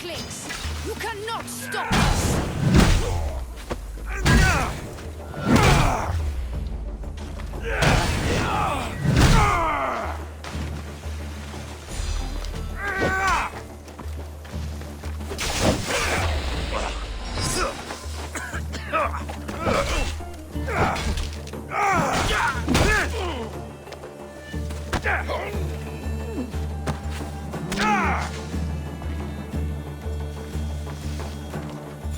weaklings! You cannot stop us!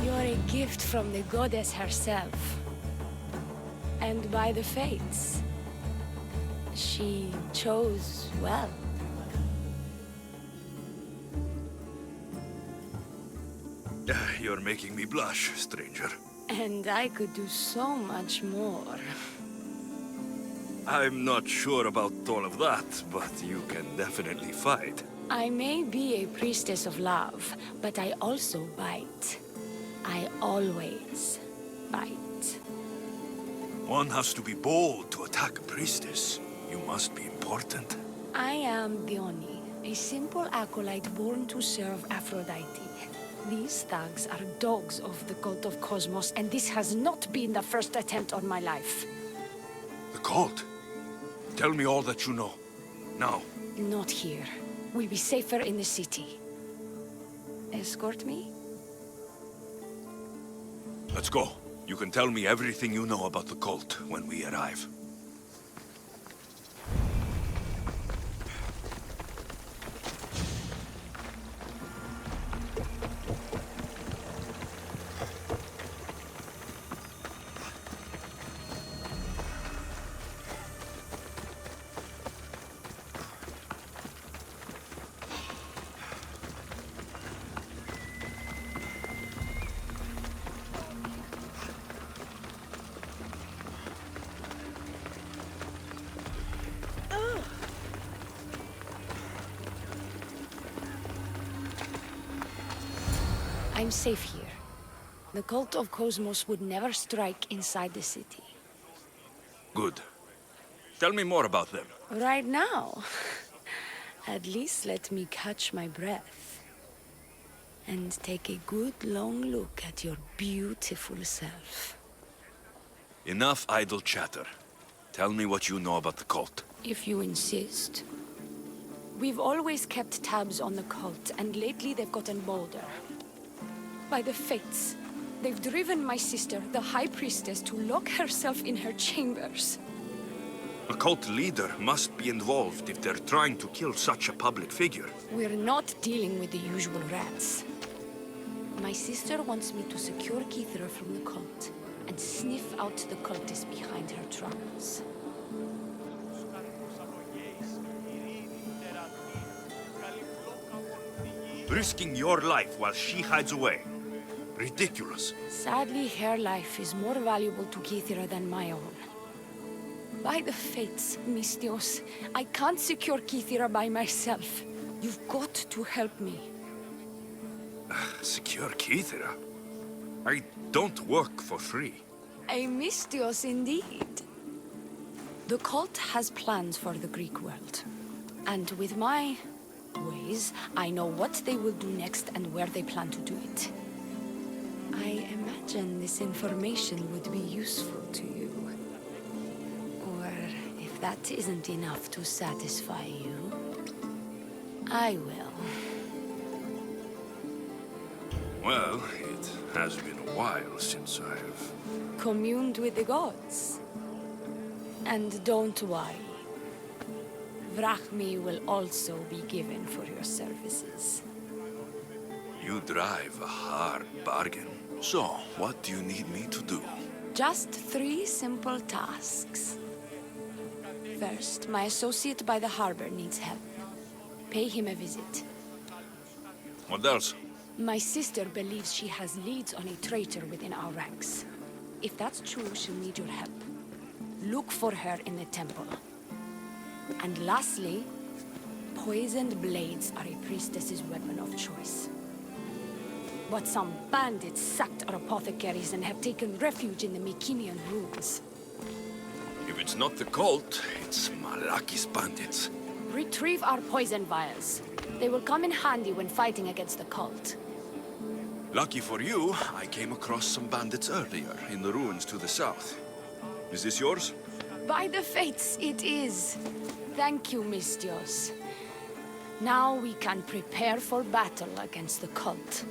You're a gift from the goddess herself. And by the fates, she chose well. You're making me blush, stranger. And I could do so much more. I'm not sure about all of that, but you can definitely fight. I may be a priestess of love, but I also bite. I always bite. One has to be bold to attack a priestess. You must be important. I am Dione, a simple acolyte born to serve Aphrodite. These thugs are dogs of the cult of Cosmos, and this has not been the first attempt on my life. The cult? Tell me all that you know. Now. Not here. We'll be safer in the city. Escort me? Let's go. You can tell me everything you know about the cult when we arrive. I'm safe here. The cult of Cosmos would never strike inside the city. Good. Tell me more about them. Right now? At least let me catch my breath. And take a good long look at your beautiful self. Enough idle chatter. Tell me what you know about the cult. If you insist. We've always kept tabs on the cult, and lately they've gotten bolder. By the fates, they've driven my sister, the High Priestess, to lock herself in her chambers. A cult leader must be involved if they're trying to kill such a public figure. We're not dealing with the usual rats. My sister wants me to secure Kithra from the cult, and sniff out the cultists behind her troubles. Risking your life while she hides away. Ridiculous. Sadly, her life is more valuable to Kithra than my own. By the fates, Mystios, I can't secure Kithra by myself. You've got to help me. Secure Kithra? I don't work for free. A Mystios indeed. The cult has plans for the Greek world. And with my ways, I know what they will do next and where they plan to do it. I imagine this information would be useful to you. Or if that isn't enough to satisfy you, I will. Well, it has been a while since I've... Communed with the gods. And don't worry. Vrachmi will also be given for your services. You drive a hard bargain. So, what do you need me to do? Just 3 simple tasks. First, my associate by the harbor needs help. Pay him a visit. What else? My sister believes she has leads on a traitor within our ranks. If that's true, she'll need your help. Look for her in the temple. And lastly, poisoned blades are a priestess's weapon of choice. But some bandits sacked our apothecaries and have taken refuge in the Mycenaean ruins. If it's not the cult, it's Malaki's bandits. Retrieve our poison vials. They will come in handy when fighting against the cult. Lucky for you, I came across some bandits earlier in the ruins to the south. Is this yours? By the fates, it is. Thank you, Mistios. Now we can prepare for battle against the cult.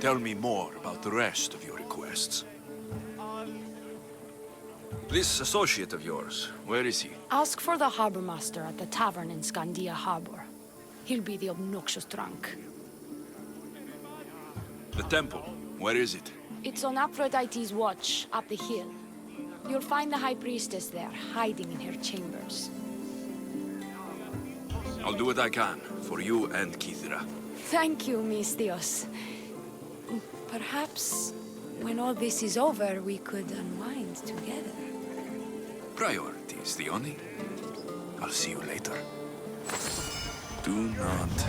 Tell me more about the rest of your requests. This associate of yours, where is he? Ask for the harbor master at the tavern in Scandia Harbor. He'll be the obnoxious drunk. The temple, where is it? It's on Aphrodite's watch, up the hill. You'll find the High Priestess there, hiding in her chambers. I'll do what I can, for you and Kithira. Thank you, Mistios. Perhaps, when all this is over, we could unwind together. Priorities, Theoni. I'll see you later. Do not...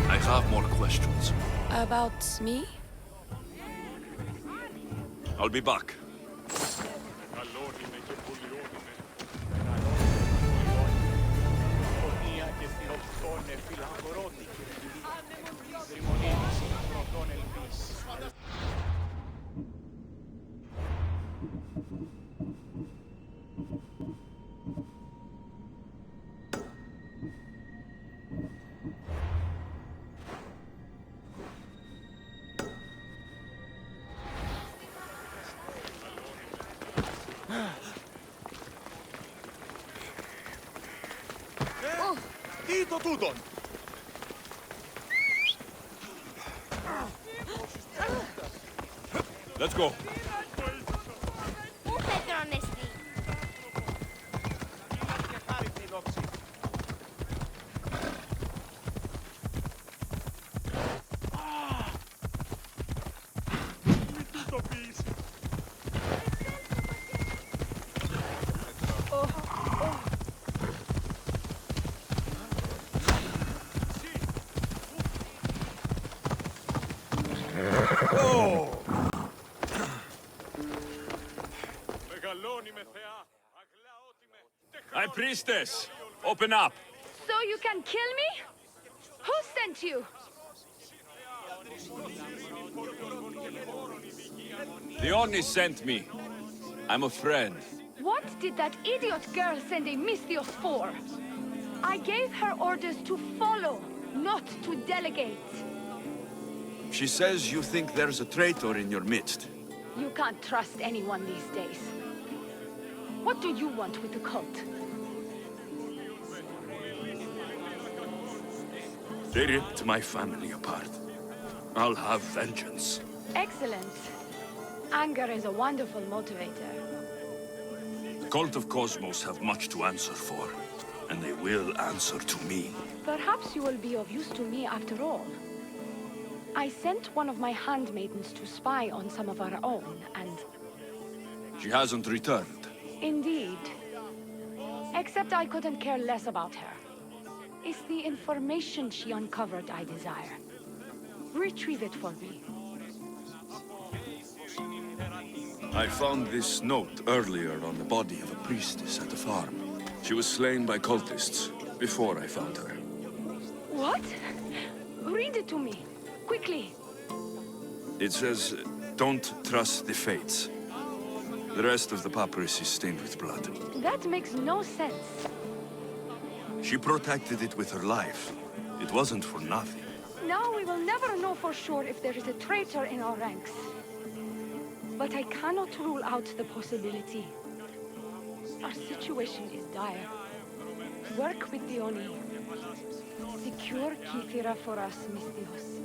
I have more questions. About me? I'll be back. Ito tudon! Let's go. High Priestess, open up. So you can kill me? Who sent you? Theoni sent me. I'm a friend. What did that idiot girl send a Mistios for? I gave her orders to follow, not to delegate. She says you think there's a traitor in your midst. You can't trust anyone these days. What do you want with the cult? They ripped my family apart. I'll have vengeance. Excellent. Anger is a wonderful motivator. The cult of Cosmos have much to answer for, and they will answer to me. Perhaps you will be of use to me after all. I sent one of my handmaidens to spy on some of our own, and... She hasn't returned. Indeed. Except I couldn't care less about her. It's the information she uncovered I desire. Retrieve it for me. I found this note earlier on the body of a priestess at the farm. She was slain by cultists before I found her. What? Read it to me. Quickly. It says, don't trust the fates. The rest of the papyrus is stained with blood. That makes no sense. She protected it with her life. It wasn't for nothing. Now we will never know for sure if there is a traitor in our ranks. But I cannot rule out the possibility. Our situation is dire. Work with the Oni. Secure Kithira for us, Mistios.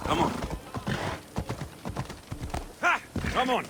Come on. Ha! Come on!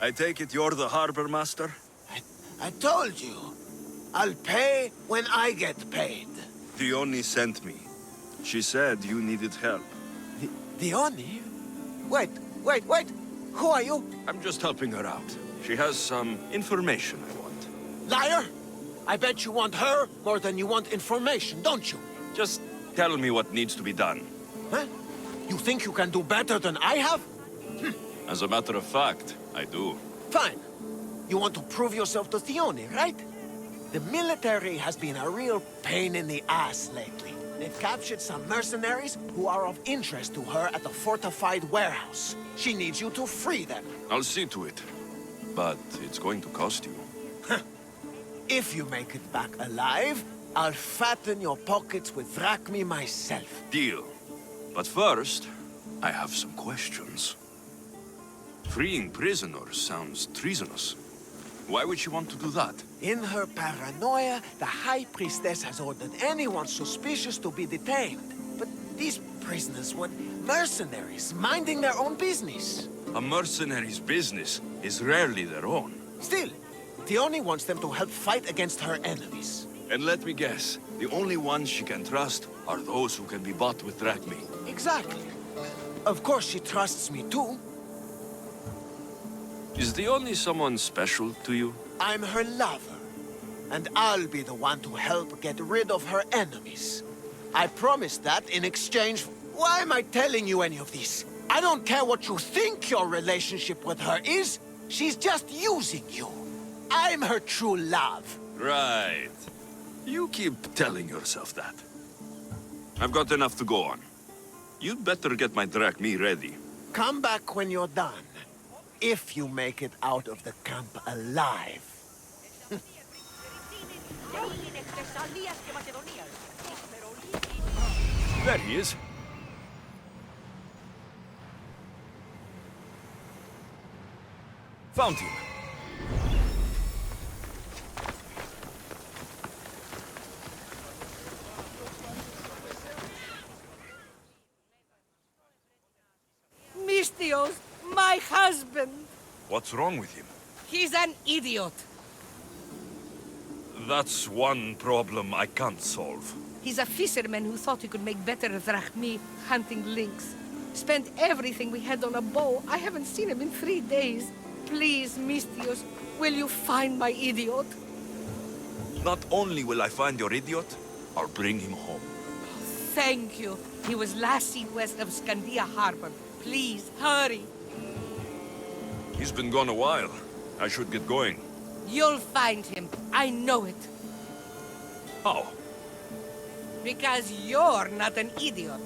I take it you're the harbor master? I told you. I'll pay when I get paid. Dione sent me. She said you needed help. Dione? Wait. Who are you? I'm just helping her out. She has some information I want. Liar! I bet you want her more than you want information, don't you? Just tell me what needs to be done. Huh? You think you can do better than I have? As a matter of fact, I do. Fine. You want to prove yourself to Thione, right? The military has been a real pain in the ass lately. They've captured some mercenaries who are of interest to her at the fortified warehouse. She needs you to free them. I'll see to it. But it's going to cost you. If you make it back alive, I'll fatten your pockets with drachmi myself. Deal. But first, I have some questions. Freeing prisoners sounds treasonous. Why would she want to do that? In her paranoia, the High Priestess has ordered anyone suspicious to be detained. But these prisoners were mercenaries, minding their own business. A mercenary's business is rarely their own. Still, Thione wants them to help fight against her enemies. And let me guess, the only ones she can trust are those who can be bought with drachmi. Exactly. Of course she trusts me too. Is the only someone special to you? I'm her lover. And I'll be the one to help get rid of her enemies. I promised that in exchange for... Why am I telling you any of this? I don't care what you think your relationship with her is. She's just using you. I'm her true love. Right. You keep telling yourself that. I've got enough to go on. You'd better get my drachmi ready. Come back when you're done. If you make it out of the camp alive. There he is. Found him. Mistios, my husband. What's wrong with him? He's an idiot. That's one problem I can't solve. He's a fisherman who thought he could make better drachmi hunting lynx. Spent everything we had on a bow. I haven't seen him in 3 days. Please, Mistios, will you find my idiot? Not only will I find your idiot, I'll bring him home. Thank you. He was last seen west of Scandia Harbor. Please, hurry. He's been gone a while. I should get going. You'll find him. I know it. How? Because you're not an idiot.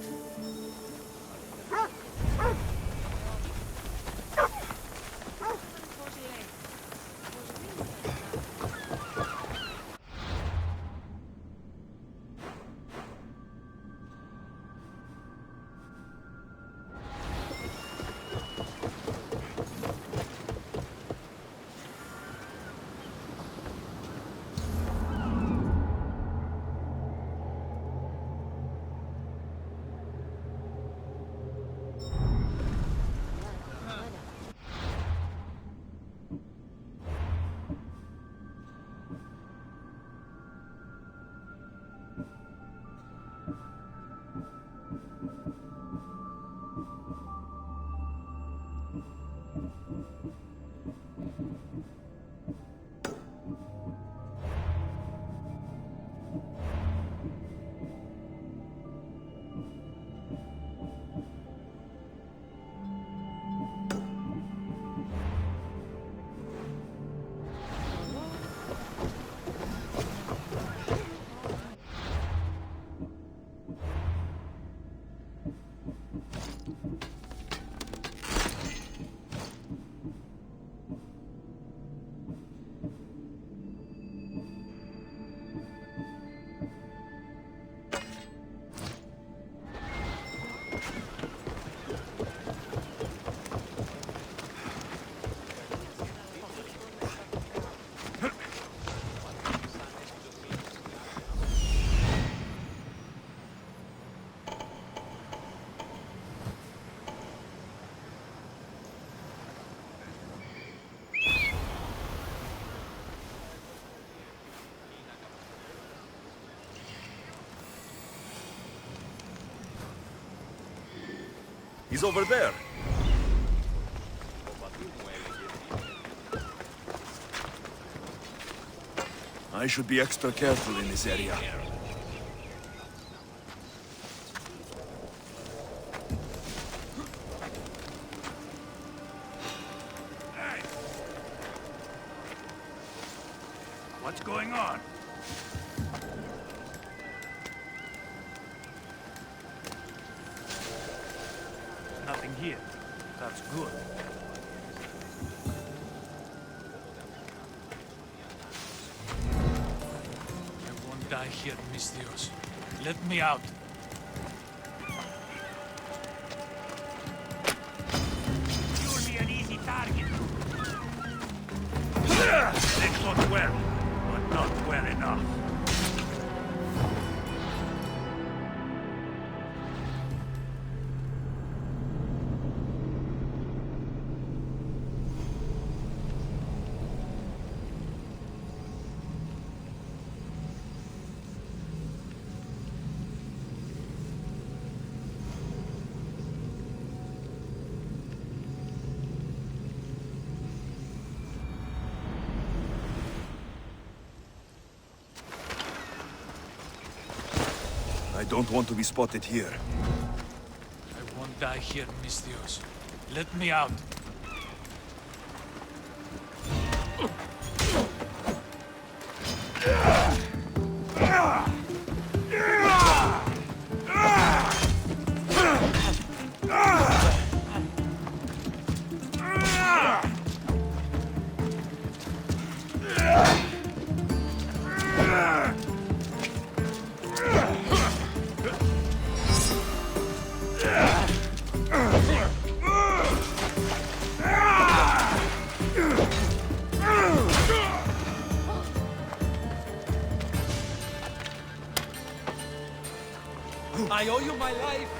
He's over there. I should be extra careful in this area. Hey. What's going on? Nothing here. That's good. I won't die here, Mistios. Let me out. You'll be an easy target. They fought well, but not well enough. I don't want to be spotted here. I won't die here, Mistios. Let me out. I owe you my life.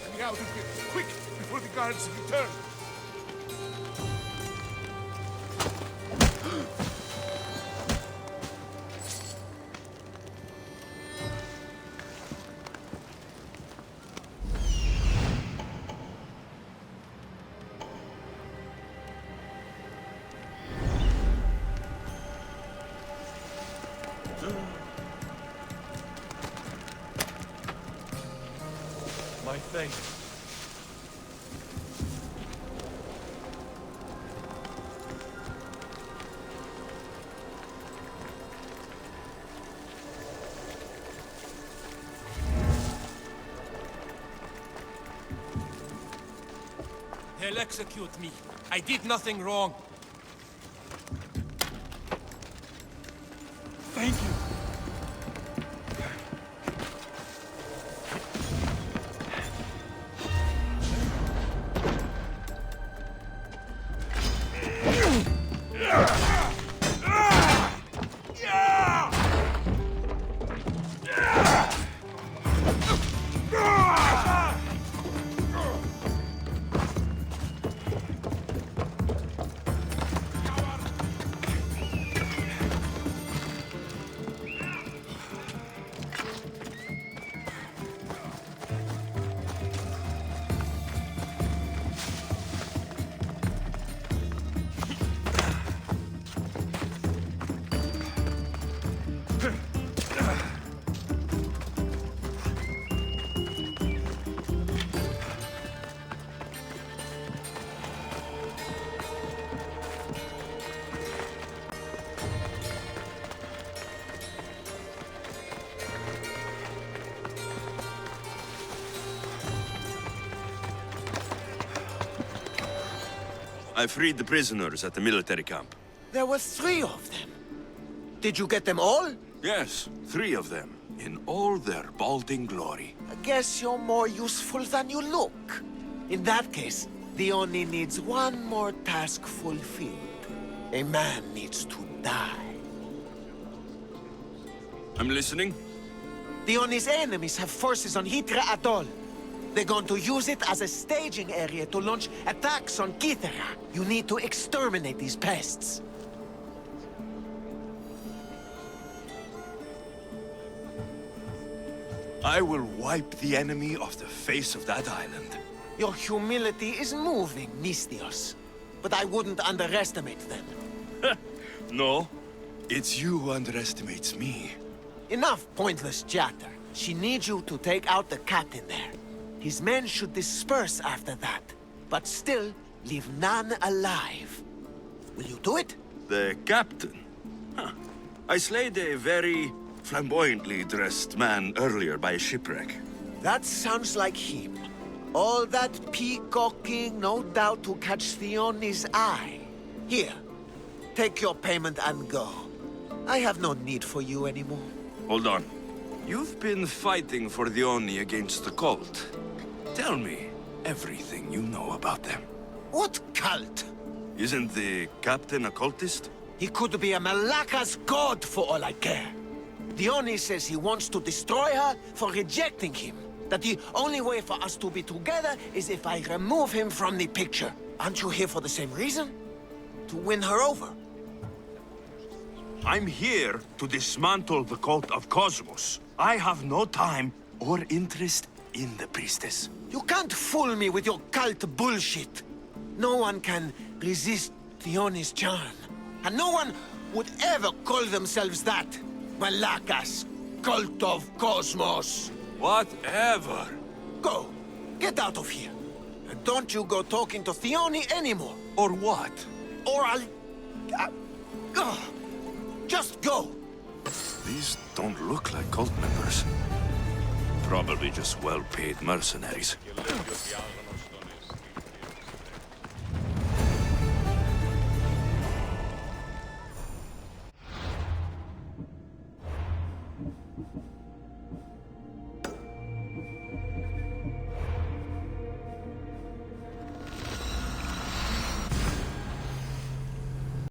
Get me out of here, quick, before the guards return. My thanks. They'll execute me. I did nothing wrong. Thank you. I freed the prisoners at the military camp. There were 3 of them. Did you get them all? Yes, 3 of them, in all their balding glory. I guess you're more useful than you look. In that case, the Oni needs one more task fulfilled. A man needs to die. I'm listening. The Oni's enemies have forces on Hydra Atoll. They're going to use it as a staging area to launch attacks on Kythera. You need to exterminate these pests. I will wipe the enemy off the face of that island. Your humility is moving, Misthios. But I wouldn't underestimate them. No, it's you who underestimates me. Enough pointless chatter. She needs you to take out the captain there. His men should disperse after that, but still leave none alive. Will you do it? The captain? Huh. I slayed a very flamboyantly dressed man earlier by a shipwreck. That sounds like him. All that peacocking, no doubt to catch Theoni's eye. Here, take your payment and go. I have no need for you anymore. Hold on. You've been fighting for the Oni against the cult. Tell me everything you know about them. What cult? Isn't the captain a cultist? He could be a Malaka's god for all I care. Dione says he wants to destroy her for rejecting him. That the only way for us to be together is if I remove him from the picture. Aren't you here for the same reason? To win her over? I'm here to dismantle the cult of Cosmos. I have no time or interest in the priestess. You can't fool me with your cult bullshit. No one can resist Theoni's charm. And no one would ever call themselves that. Malaka's cult of Cosmos. Whatever. Go. Get out of here. And don't you go talking to Theoni anymore. Or what? Or I'll... just go. These don't look like cult members. Probably just well-paid mercenaries.